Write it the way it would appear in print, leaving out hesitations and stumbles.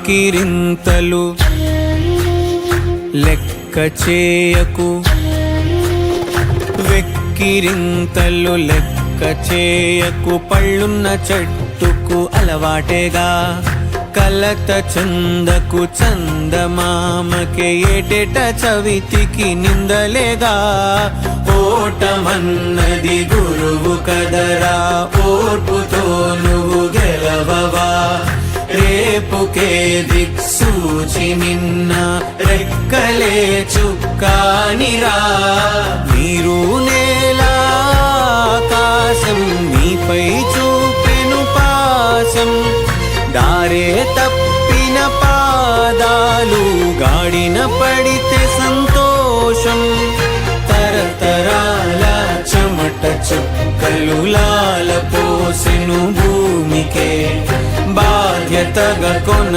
వెక్కిరింతలు లెక్క చేయకు, వెక్కిరింతలు లెక్క చేయకు. పళ్ళున్న చెట్టుకు అలవాటేగా, కలత చందకు చందమామకే ఏటేట చవితికి నిందలేగా. ఓటమన్నది గురువు కదరా, ఓర్పుతో నువ్వు గెలవవా. రేపుకే దిక్సూచి నిన్న రెక్కలే చుక్కానిరా. నీరు నేల ఆకాశం నీపై చూపెను పాశం, దారే తప్పిన పాదాలు గాడిన పడితే సంతోషం. తరతరాల చెమట చుక్కలు లాల పోసెను భూమికే, బాధ్యతగా కొన